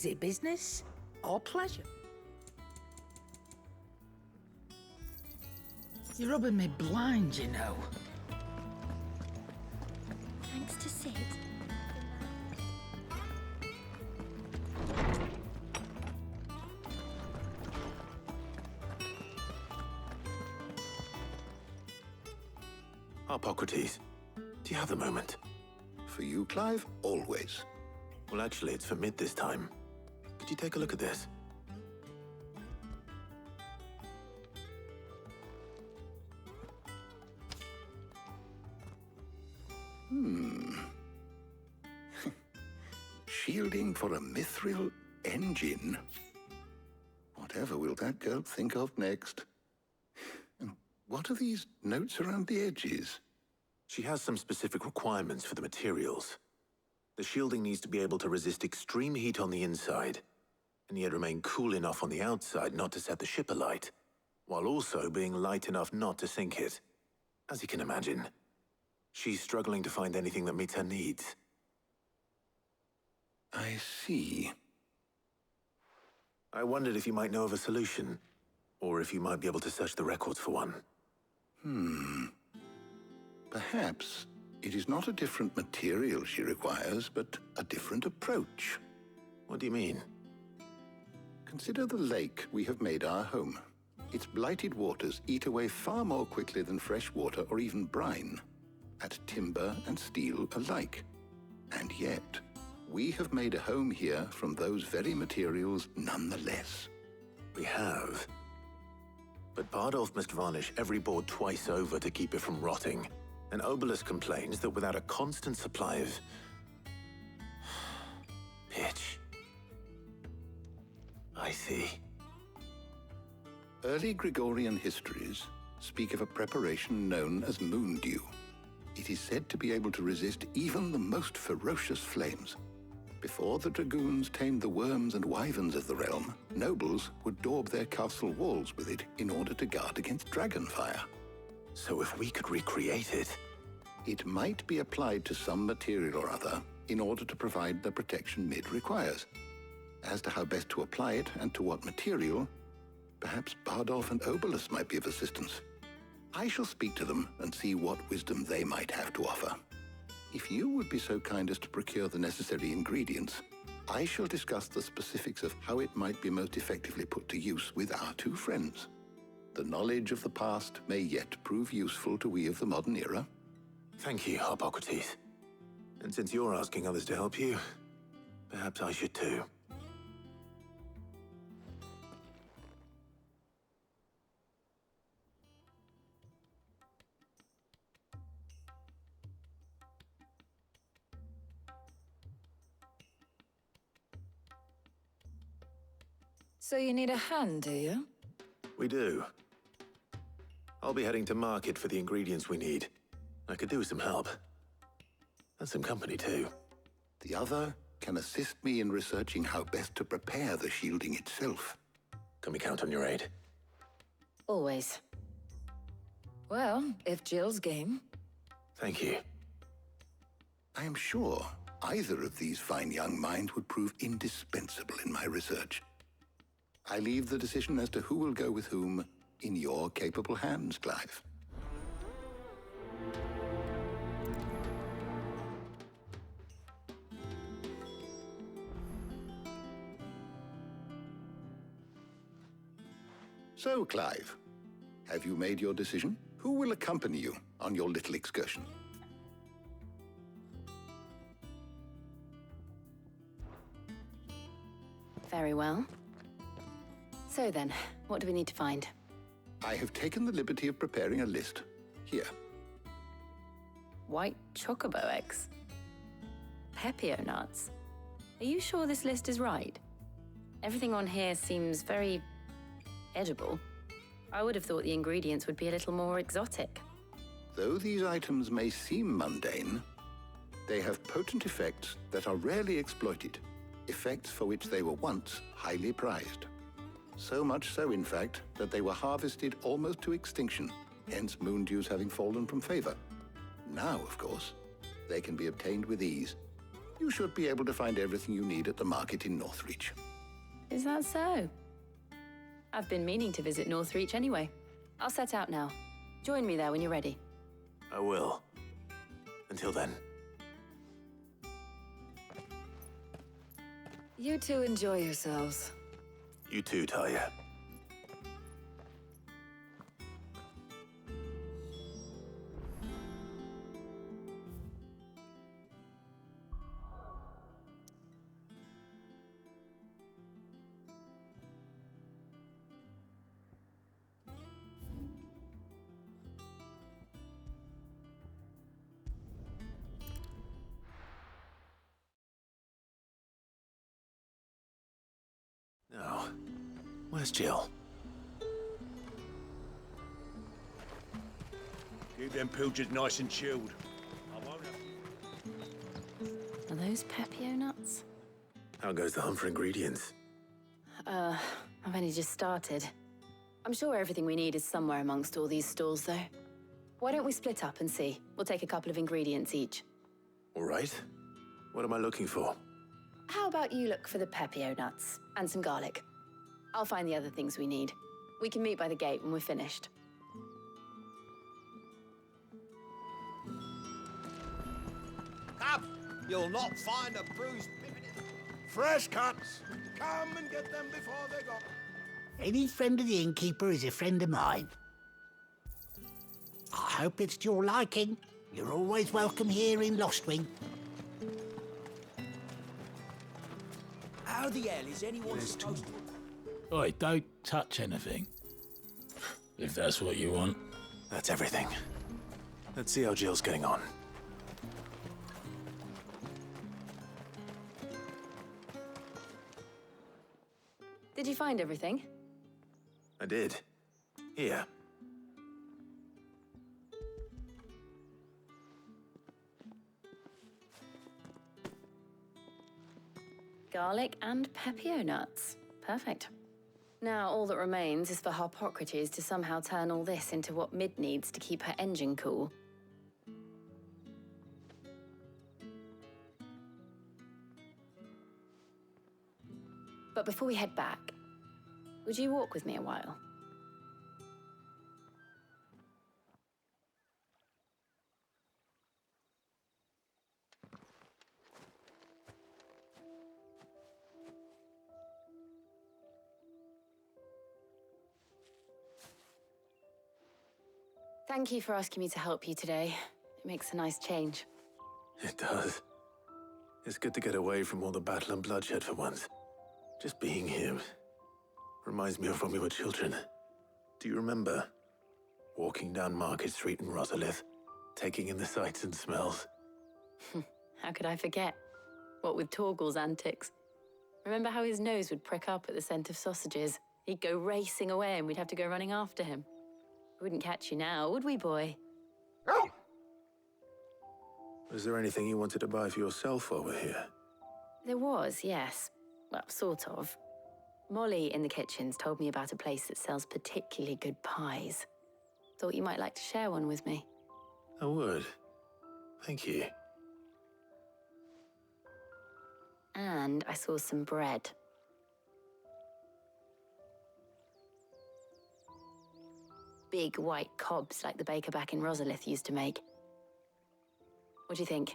Is it business or pleasure? You're rubbing me blind, you know. Thanks to Sid. Hippocrates, do you have a moment? For you, Clive, always. Well, actually, it's for mid this time. Could you take a look at this? Shielding for a mithril engine. Whatever will that girl think of next? And what are these notes around the edges? She has some specific requirements for the materials. The shielding needs to be able to resist extreme heat on the inside, and yet remain cool enough on the outside not to set the ship alight, while also being light enough not to sink it. As you can imagine, she's struggling to find anything that meets her needs. I see. I wondered if you might know of a solution, or if you might be able to search the records for one. Perhaps it is not a different material she requires, but a different approach. What do you mean? Consider the lake we have made our home. Its blighted waters eat away far more quickly than fresh water or even brine, at timber and steel alike. And yet, we have made a home here from those very materials nonetheless. We have. But Bardolph must varnish every board twice over to keep it from rotting. And Obelus complains that without a constant supply of pitch. I see. Early Gregorian histories speak of a preparation known as moon dew. It is said to be able to resist even the most ferocious flames. Before the dragoons tamed the worms and wyverns of the realm, nobles would daub their castle walls with it in order to guard against dragonfire. So if we could recreate it... It might be applied to some material or other in order to provide the protection Mid requires. As to how best to apply it and to what material, perhaps Bardolph and Obelus might be of assistance. I shall speak to them and see what wisdom they might have to offer. If you would be so kind as to procure the necessary ingredients, I shall discuss the specifics of how it might be most effectively put to use with our two friends. The knowledge of the past may yet prove useful to we of the modern era. Thank you, Hippocrates. And since you're asking others to help you, perhaps I should too. So you need a hand, do you? We do. I'll be heading to market for the ingredients we need. I could do with some help. And some company, too. The other can assist me in researching how best to prepare the shielding itself. Can we count on your aid? Always. Well, if Jill's game. Thank you. I am sure either of these fine young minds would prove indispensable in my research. I leave the decision as to who will go with whom in your capable hands, Clive. So, Clive, have you made your decision? Who will accompany you on your little excursion? Very well. So then, what do we need to find? I have taken the liberty of preparing a list. Here. White chocobo eggs. Pepio nuts. Are you sure this list is right? Everything on here seems very edible. I would have thought the ingredients would be a little more exotic. Though these items may seem mundane, they have potent effects that are rarely exploited, effects for which they were once highly prized. So much so, in fact, that they were harvested almost to extinction, hence moon dews having fallen from favor. Now, of course, they can be obtained with ease. You should be able to find everything you need at the market in Northreach. Is that so? I've been meaning to visit Northreach anyway. I'll set out now. Join me there when you're ready. I will. Until then. You two enjoy yourselves. You too, Talia. Now, where's Jill? Keep them pilchards nice and chilled. I won't have... Are those Pepio nuts? How goes the hunt for ingredients? I've only just started. I'm sure everything we need is somewhere amongst all these stalls, though. Why don't we split up and see? We'll take a couple of ingredients each. All right. What am I looking for? How about you look for the Pepio nuts and some garlic? I'll find the other things we need. We can meet by the gate when we're finished. Up! You'll not find a bruised pippin. Fresh cuts! Come and get them before they're gone. Any friend of the innkeeper is a friend of mine. I hope it's to your liking. You're always welcome here in Lostwing. How the hell is anyone supposed to... Oi, don't touch anything. If that's what you want. That's everything. Let's see how Jill's getting on. Did you find everything? I did. Here. Garlic and Pepio nuts. Perfect. Now all that remains is for Harpocrates to somehow turn all this into what Mid needs to keep her engine cool. But before we head back, would you walk with me a while? Thank you for asking me to help you today. It makes a nice change. It does. It's good to get away from all the battle and bloodshed for once. Just being here reminds me of when we were children. Do you remember? Walking down Market Street in Rosalith, taking in the sights and smells. How could I forget? What with Torgal's antics. Remember how his nose would prick up at the scent of sausages? He'd go racing away and we'd have to go running after him. We wouldn't catch you now, would we, boy? Was there anything you wanted to buy for yourself while we're here? There was, yes. Well, sort of. Molly in the kitchens told me about a place that sells particularly good pies. Thought you might like to share one with me. I would. Thank you. And I saw some bread. Big white cobs like the baker back in Rosalith used to make. What do you think?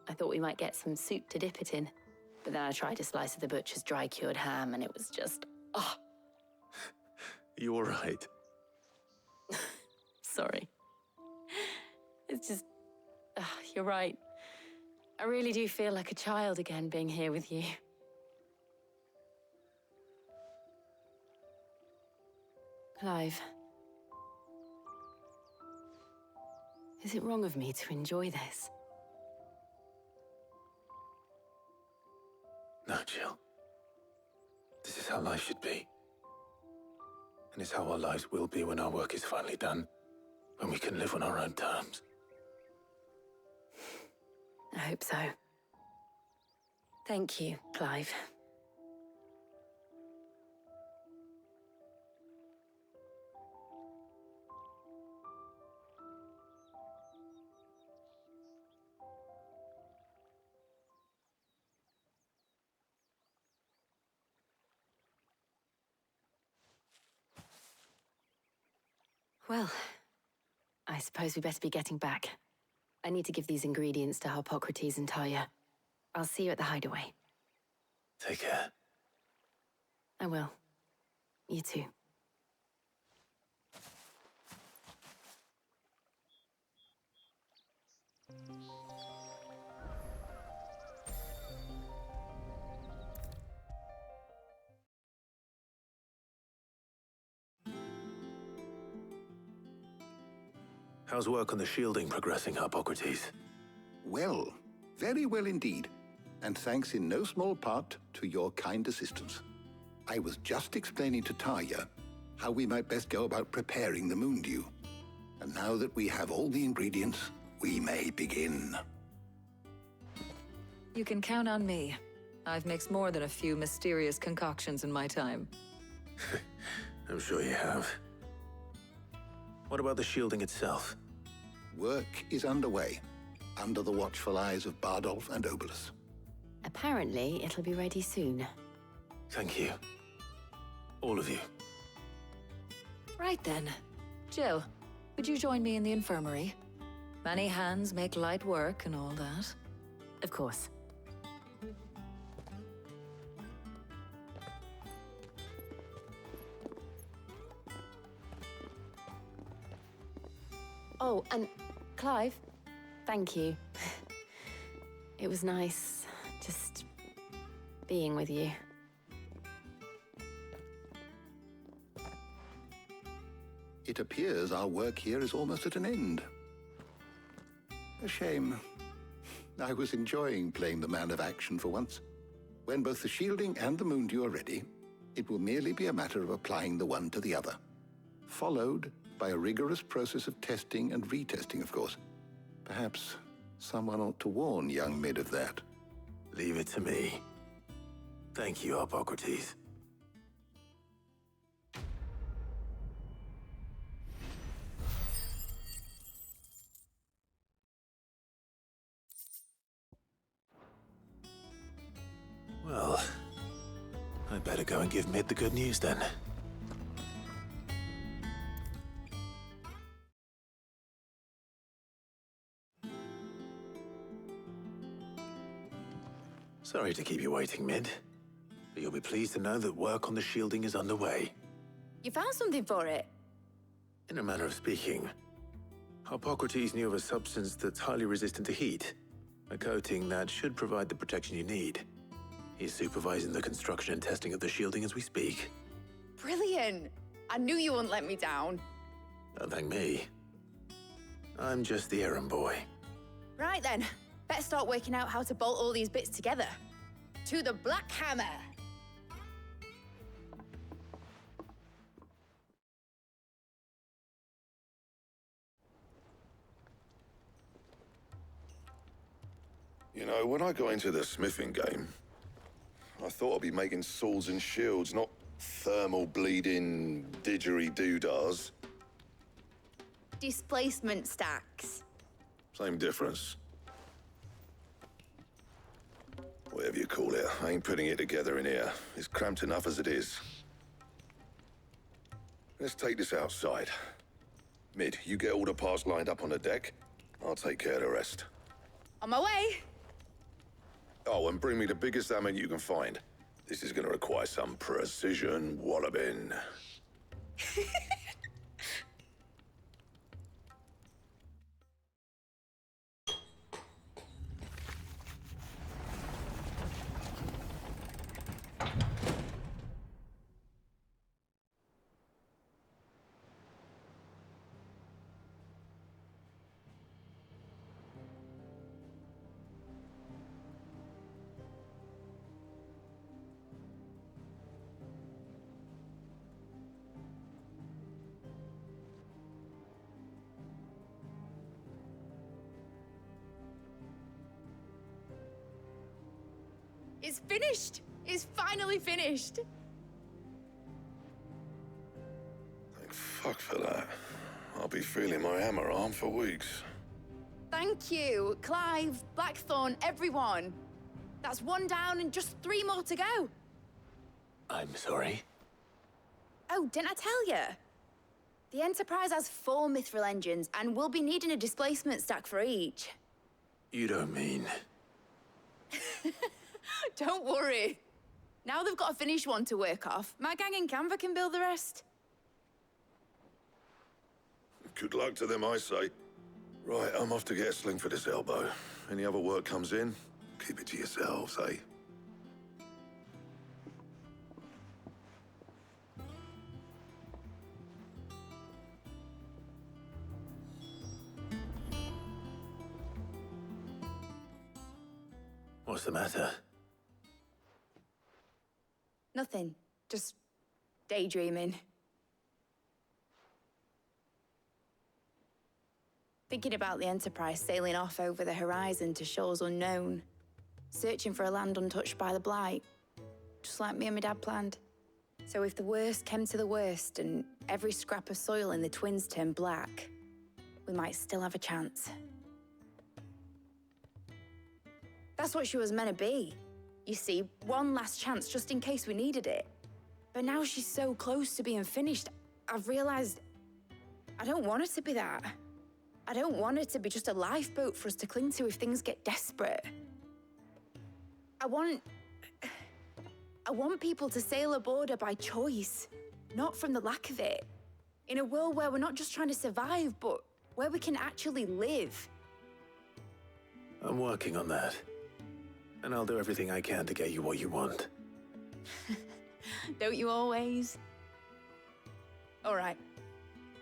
I thought we might get some soup to dip it in. But then I tried a slice of the butcher's dry-cured ham and it was just, oh. You all right? Sorry. It's just, you're right. I really do feel like a child again being here with you. Clive. Is it wrong of me to enjoy this? No, Jill. This is how life should be. And it's how our lives will be when our work is finally done. When we can live on our own terms. I hope so. Thank you, Clive. Well, I suppose we better be getting back. I need to give these ingredients to Harpocrates and Talia. I'll see you at the hideaway. Take care. I will. You too. How's work on the shielding progressing, Harpocrates? Well, very well indeed. And thanks in no small part to your kind assistance. I was just explaining to Talia how we might best go about preparing the moondew. And now that we have all the ingredients, we may begin. You can count on me. I've mixed more than a few mysterious concoctions in my time. I'm sure you have. What about the shielding itself? Work is underway, under the watchful eyes of Bardolph and Obolus. Apparently, it'll be ready soon. Thank you. All of you. Right then. Jill, would you join me in the infirmary? Many hands make light work and all that. Of course. Oh, and Clive, thank you. It was nice just being with you. It appears our work here is almost at an end. A shame. I was enjoying playing the man of action for once. When both the shielding and the moondew are ready, it will merely be a matter of applying the one to the other. Followed by a rigorous process of testing and retesting, of course. Perhaps someone ought to warn young Mid of that. Leave it to me. Thank you, Harpocrates. Well, I'd better go and give Mid the good news then. Sorry to keep you waiting, Mid, but you'll be pleased to know that work on the shielding is underway. You found something for it? In a manner of speaking, Harpocrates knew of a substance that's highly resistant to heat, a coating that should provide the protection you need. He's supervising the construction and testing of the shielding as we speak. Brilliant! I knew you wouldn't let me down. Don't thank me. I'm just the errand boy. Right then, better start working out how to bolt all these bits together. To the Black Hammer! You know, when I got into the smithing game, I thought I'd be making swords and shields, not thermal bleeding didgeridoo-dahs. Displacement stacks. Same difference. Whatever you call it, I ain't putting it together in here. It's cramped enough as it is. Let's take this outside. Mid, you get all the parts lined up on the deck. I'll take care of the rest. On my way! Oh, and bring me the biggest hammer you can find. This is gonna require some precision walloping. It's finished! It's finally finished! Thank fuck for that. I'll be feeling my hammer arm for weeks. Thank you, Clive, Blackthorn, everyone. That's one down and just 3 more to go. I'm sorry. Oh, didn't I tell you? The Enterprise has 4 mithril engines, and we'll be needing a displacement stack for each. You don't mean... Don't worry. Now they've got a finished one to work off. My gang in Canva can build the rest. Good luck to them, I say. Right, I'm off to get a sling for this elbow. Any other work comes in, keep it to yourselves, eh? What's the matter? Nothing. Just daydreaming. Thinking about the Enterprise sailing off over the horizon to shores unknown, searching for a land untouched by the Blight, just like me and my dad planned. So if the worst came to the worst and every scrap of soil in the Twins turned black, we might still have a chance. That's what she was meant to be. You see, one last chance just in case we needed it. But now she's so close to being finished, I've realized I don't want her to be that. I don't want her to be just a lifeboat for us to cling to if things get desperate. I want people to sail aboard her by choice, not from the lack of it. In a world where we're not just trying to survive, but where we can actually live. I'm working on that. And I'll do everything I can to get you what you want. Don't you always? All right.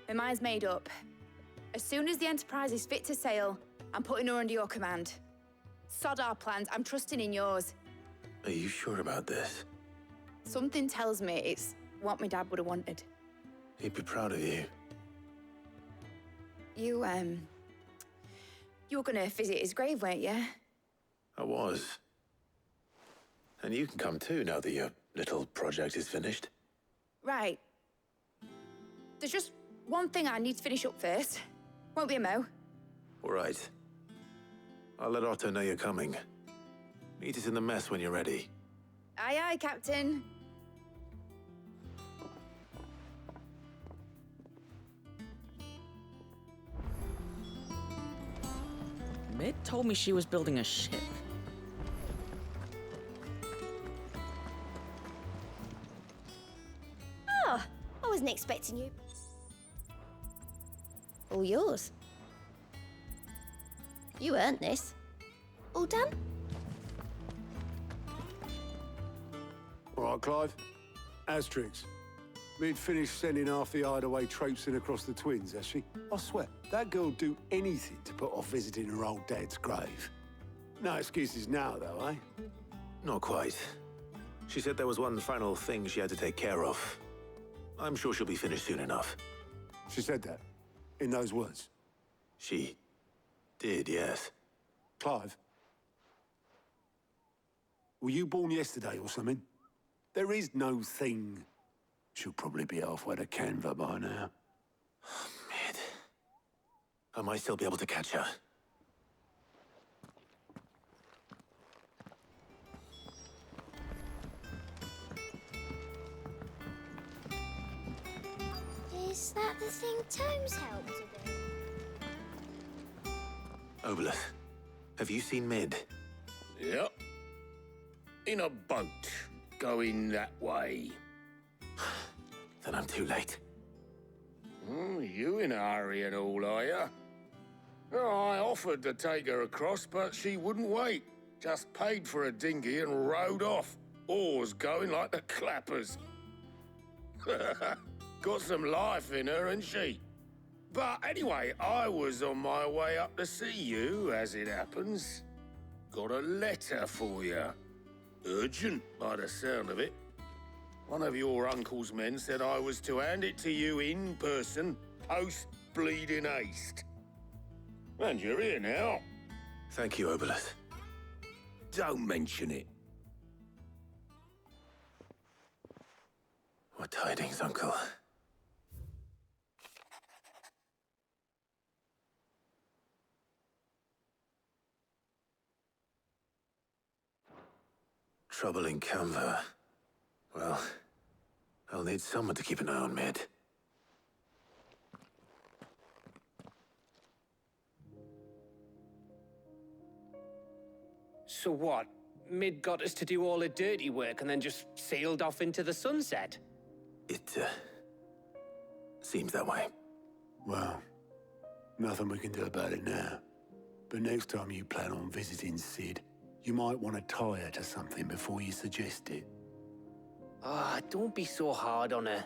My mind's made up. As soon as the Enterprise is fit to sail, I'm putting her under your command. Sod our plans, I'm trusting in yours. Are you sure about this? Something tells me it's what my dad would have wanted. He'd be proud of you. You were gonna visit his grave, weren't you? I was. And you can come too, now that your little project is finished. Right. There's just one thing I need to finish up first. Won't be a mo. All right. I'll let Otto know you're coming. Meet us in the mess when you're ready. Aye, aye, Captain. Mid told me she was building a ship. Oh, I wasn't expecting you. All yours. You earned this. All done? All right, Clive. Asterix. Mid finished sending half the hideaway traipsing across the Twins, has she? I swear, that girl'd do anything to put off visiting her old dad's grave. No excuses now, though, eh? Not quite. She said there was one final thing she had to take care of. I'm sure she'll be finished soon enough. She said that? In those words? She did, yes. Clive? Were you born yesterday or something? There is no thing. She'll probably be halfway to Canva by now. Mid. I might still be able to catch her. Is that the thing Tomes helped to do? Obolus, have you seen Mid? Yep. In a boat, going that way. Then I'm too late. You in a hurry and all, are you? Oh, I offered to take her across, but she wouldn't wait. Just paid for a dinghy and rowed off. Oars going like the clappers. Got some life in her, ain't she? But anyway, I was on my way up to see you, as it happens. Got a letter for you. Urgent, by the sound of it. One of your uncle's men said I was to hand it to you in person, post-bleeding haste. And you're here now. Thank you, Obolus. Don't mention it. What tidings, Uncle? Trouble in Canva. Well, I'll need someone to keep an eye on Mid. So what? Mid got us to do all the dirty work and then just sailed off into the sunset? It, seems that way. Well, nothing we can do about it now. But next time you plan on visiting Sid, you might want to tie her to something before you suggest it. Ah, don't be so hard on her.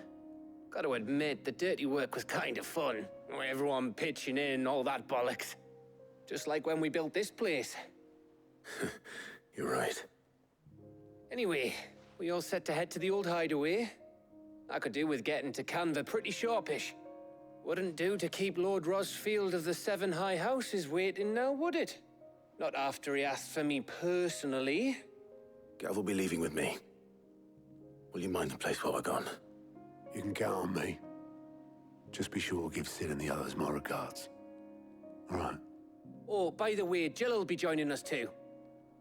Gotta admit, the dirty work was kind of fun. Everyone pitching in, all that bollocks. Just like when we built this place. You're right. Anyway, we all set to head to the old hideaway. I could do with getting to Canva pretty sharpish. Wouldn't do to keep Lord Rosfield of the Seven High Houses waiting now, would it? Not after he asked for me personally. Gav will be leaving with me. Will you mind the place while we're gone? You can count on me. Just be sure to give Sid and the others my regards. All right. Oh, by the way, Jill will be joining us too.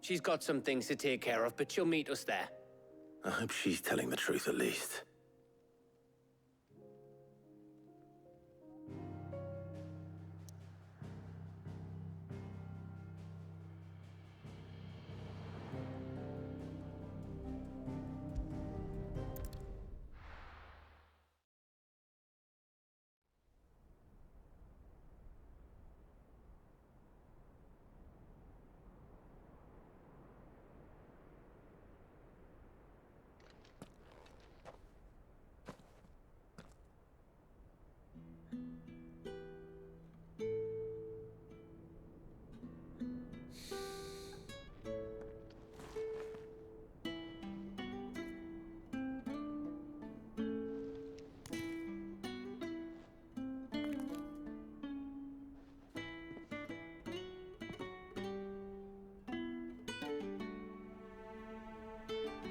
She's got some things to take care of, but she'll meet us there. I hope she's telling the truth at least.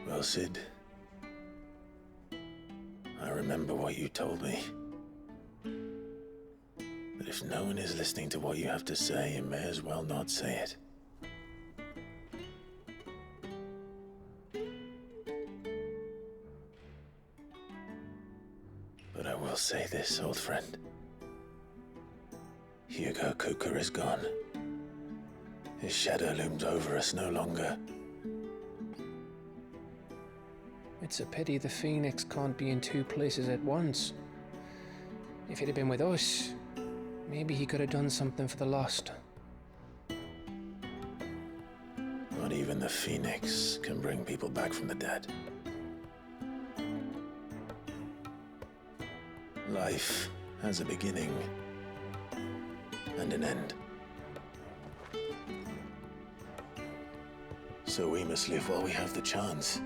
Well, Sid, I remember what you told me. But if no one is listening to what you have to say, you may as well not say it. But I will say this, old friend. Hugo Kuka is gone. His shadow looms over us no longer. It's a pity the Phoenix can't be in two places at once. If he'd have been with us, maybe he could have done something for the lost. Not even the Phoenix can bring people back from the dead. Life has a beginning and an end. So we must live while we have the chance.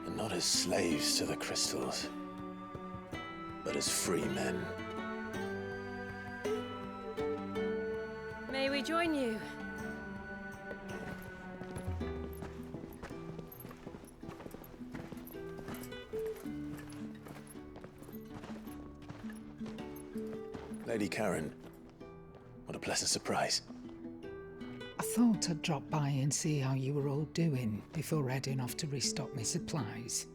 And not as slaves to the crystals, but as free men. May we join you? Lady Karen, what a pleasant surprise. I thought I'd drop by and see how you were all doing before heading off to restock my supplies.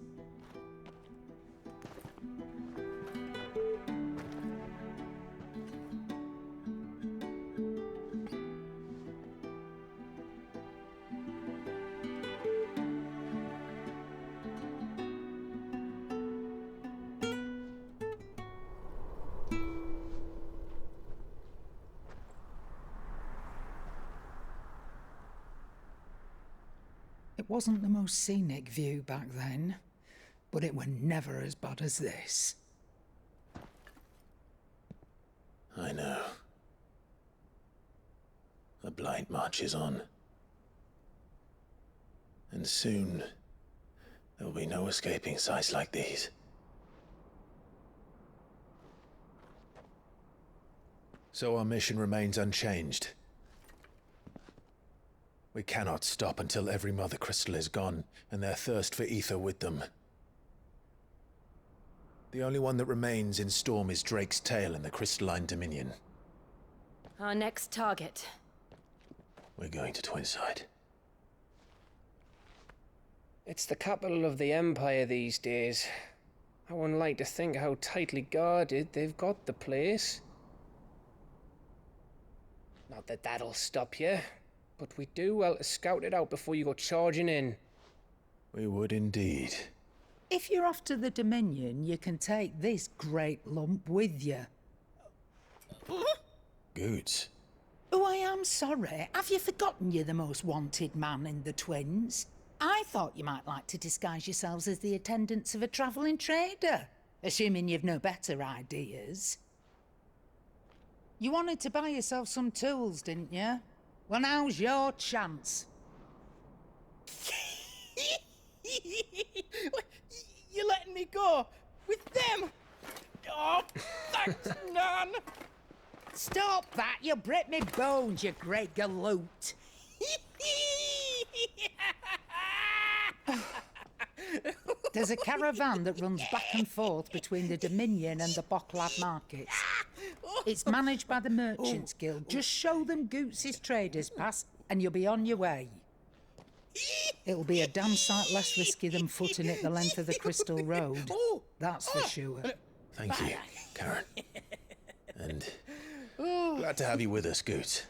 It wasn't the most scenic view back then, but it were never as bad as this. I know. The blight marches on. And soon, there will be no escaping sights like these. So our mission remains unchanged. We cannot stop until every Mother Crystal is gone, and their thirst for ether with them. The only one that remains in Storm is Drake's Tail in the Crystalline Dominion. Our next target. We're going to Twinside. It's the capital of the Empire these days. I wouldn't like to think how tightly guarded they've got the place. Not that that'll stop you, but we do well to scout it out before you go charging in. We would indeed. If you're off to the Dominion, you can take this great lump with you. Goods. Oh, I am sorry. Have you forgotten you're the most wanted man in the Twins? I thought you might like to disguise yourselves as the attendants of a travelling trader, assuming you've no better ideas. You wanted to buy yourself some tools, didn't you? Well, now's your chance. You're letting me go? With them? Oh, thanks, Nan! Stop that! You'll break me bones, you great galoot! There's a caravan that runs back and forth between the Dominion and the Bocklad markets. It's managed by the Merchants Guild. Just show them Goots' traders pass and you'll be on your way. It'll be a damn sight less risky than footing it the length of the Crystal Road. That's for sure. Thank you, Karen. And glad to have you with us, Goots.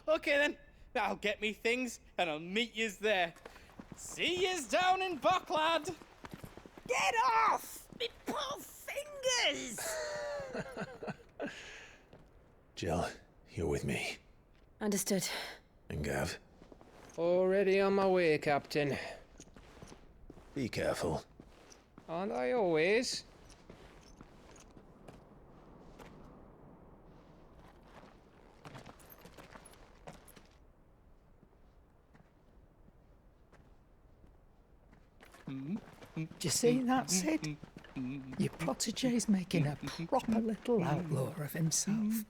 Okay then. I'll get me things and I'll meet yous there. See yous down in Bocklad. Get off! Me poor fingers! Jill, you're with me. Understood. And Gav, Already on my way, Captain. be careful. Aren't I always? Do you see that, Sid? Your protege's making a proper little outlaw of himself.